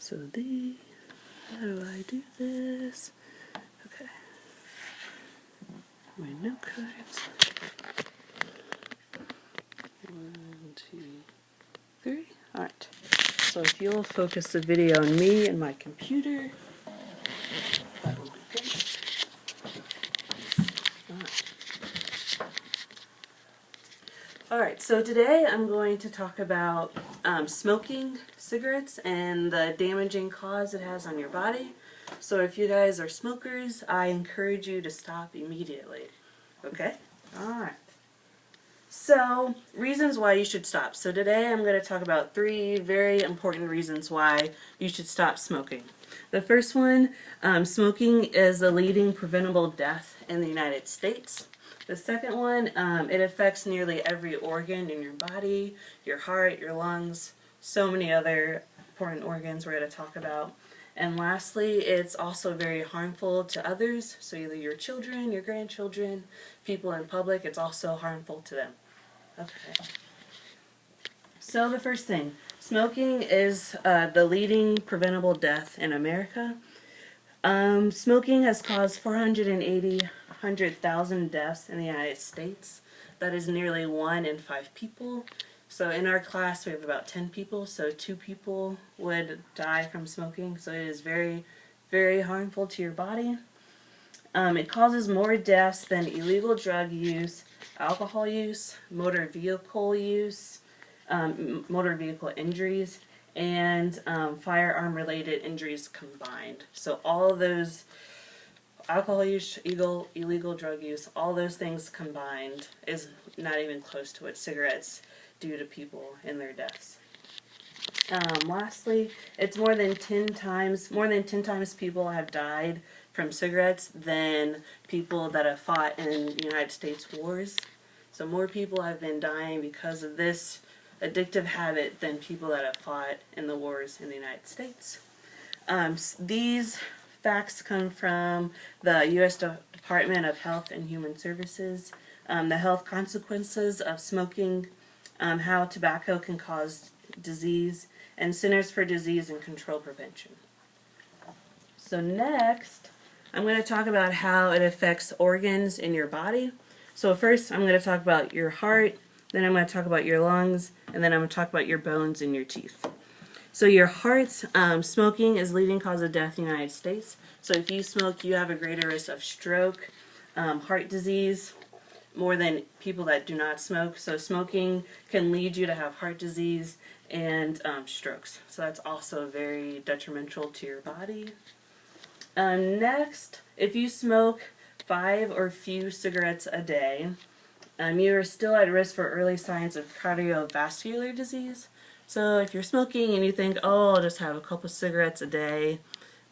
How do I do this? Okay. My note cards. 1, 2, 3. Alright. So if you'll focus the video on me and my computer, that will be good. Alright, so today I'm going to talk about smoking cigarettes and the damaging cause it has on your body. So if you guys are smokers, I encourage you to stop immediately. Okay? Alright. So, reasons why you should stop. So today I'm going to talk about 3 very important reasons why you should stop smoking. The first one, smoking is the leading preventable death in the United States. The second one, it affects nearly every organ in your body, your heart, your lungs, so many other important organs we're going to talk about. And lastly, it's also very harmful to others, so either your children, your grandchildren, people in public, it's also harmful to them. Okay. So the first thing, smoking is the leading preventable death in America. Smoking has caused 480,000 deaths in the United States. That is nearly 1 in 5 people. So in our class we have about 10 people, so 2 people would die from smoking. So it is very, very harmful to your body. It causes more deaths than illegal drug use, alcohol use, motor vehicle use, motor vehicle injuries, and firearm-related injuries combined. So all of those, alcohol use, illegal drug use, all those things combined is not even close to what cigarettes do to people in their deaths. Lastly, it's more than 10 times people have died from cigarettes than people that have fought in United States wars. So more people have been dying because of this addictive habit than people that have fought in the wars in the United States. These facts come from the U.S. Department of Health and Human Services, the health consequences of smoking, how tobacco can cause disease, and Centers for Disease and Control Prevention. So next, I'm going to talk about how it affects organs in your body. So first, I'm going to talk about your heart, then I'm going to talk about your lungs, and then I'm going to talk about your bones and your teeth. So your heart, smoking is leading cause of death in the United States. So if you smoke, you have a greater risk of stroke, heart disease, more than people that do not smoke. So smoking can lead you to have heart disease and strokes. So that's also very detrimental to your body. Next, if you smoke 5 or few cigarettes a day, you are still at risk for early signs of cardiovascular disease. So if you're smoking and you think, oh, I'll just have a couple cigarettes a day,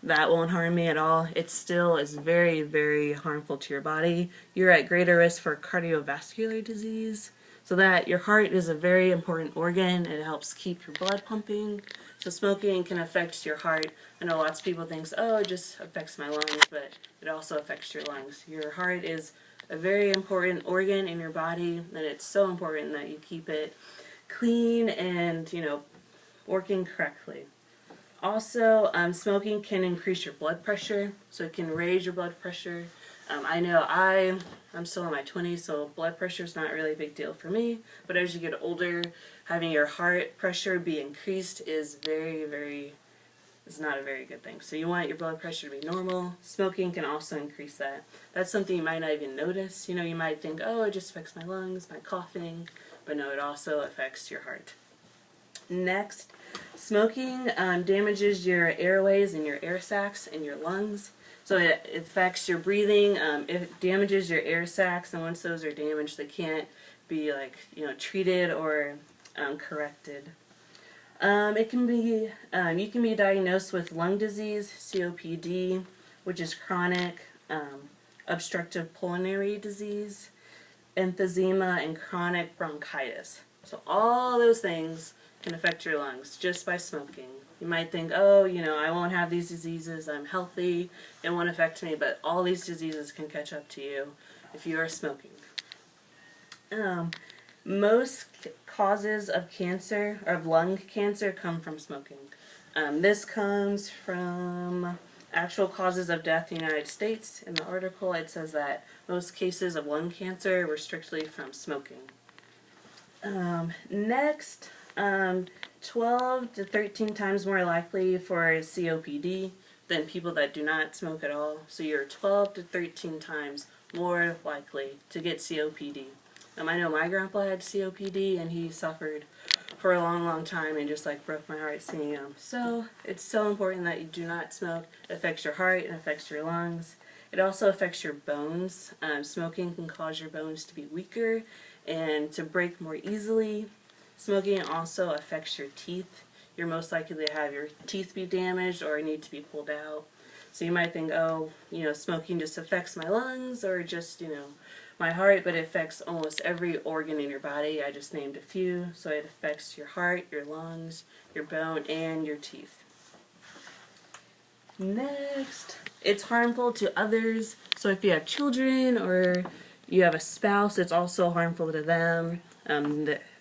that won't harm me at all, it still is very, very harmful to your body. You're at greater risk for cardiovascular disease. So that your heart is a very important organ. It helps keep your blood pumping. So smoking can affect your heart. I know lots of people think, oh, it just affects my lungs, but it also affects your lungs. Your heart is a very important organ in your body, and it's so important that you keep it clean and, working correctly. Also, smoking can increase your blood pressure, so it can raise your blood pressure. I know I'm still in my 20s, so blood pressure is not really a big deal for me, but as you get older, having your heart pressure be increased is is not a very good thing. So you want your blood pressure to be normal. Smoking can also increase that. That's something you might not even notice. You might think, oh, it just affects my lungs, my coughing, but no, it also affects your heart. Next, smoking damages your airways and your air sacs in your lungs. So it affects your breathing. It damages your air sacs, and once those are damaged, they can't be treated or corrected. You can be diagnosed with lung disease, COPD, which is chronic obstructive pulmonary disease, emphysema, and chronic bronchitis. So all those things can affect your lungs just by smoking. You might think, oh, I won't have these diseases, I'm healthy, it won't affect me, but all these diseases can catch up to you if you are smoking. Most causes of cancer, or of lung cancer, come from smoking. This comes from Actual Causes of Death in the United States. In the article, it says that most cases of lung cancer were strictly from smoking. Next, 12 to 13 times more likely for COPD than people that do not smoke at all. So you're 12 to 13 times more likely to get COPD. I know my grandpa had COPD and he suffered for a long, long time and just like broke my heart seeing him. So it's so important that you do not smoke. It affects your heart and affects your lungs. It also affects your bones. Smoking can cause your bones to be weaker and to break more easily. Smoking also affects your teeth. You're most likely to have your teeth be damaged or need to be pulled out. So you might think, oh, smoking just affects my lungs or just, my heart, but it affects almost every organ in your body. I just named a few. So it affects your heart, your lungs, your bone, and your teeth. Next, it's harmful to others. So if you have children or you have a spouse, it's also harmful to them.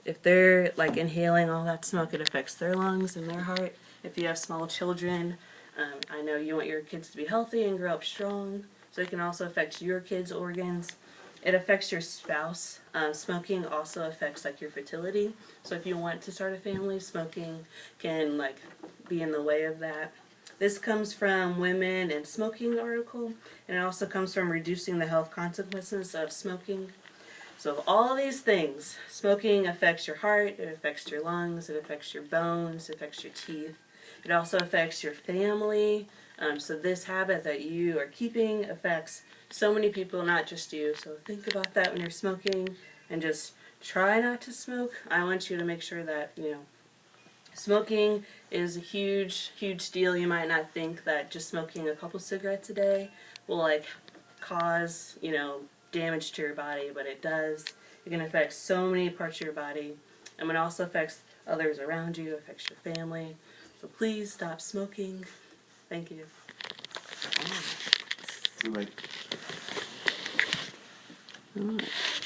If they're like inhaling all that smoke, it affects their lungs and their heart. If you have small children, I know you want your kids to be healthy and grow up strong, so it can also affect your kids' organs. It affects your spouse. Smoking also affects like your fertility. So if you want to start a family, smoking can like be in the way of that. This comes from Women and Smoking article, and it also comes from Reducing the Health Consequences of Smoking. So all these things, smoking affects your heart, it affects your lungs, it affects your bones, it affects your teeth. It also affects your family. So this habit that you are keeping affects so many people, not just you. So think about that when you're smoking and just try not to smoke. I want you to make sure that, smoking is a huge, huge deal. You might not think that just smoking a couple cigarettes a day will like cause, damage to your body, but it does. It can affect so many parts of your body. And it also affects others around you, affects your family. So please stop smoking. Thank you. Right. All right.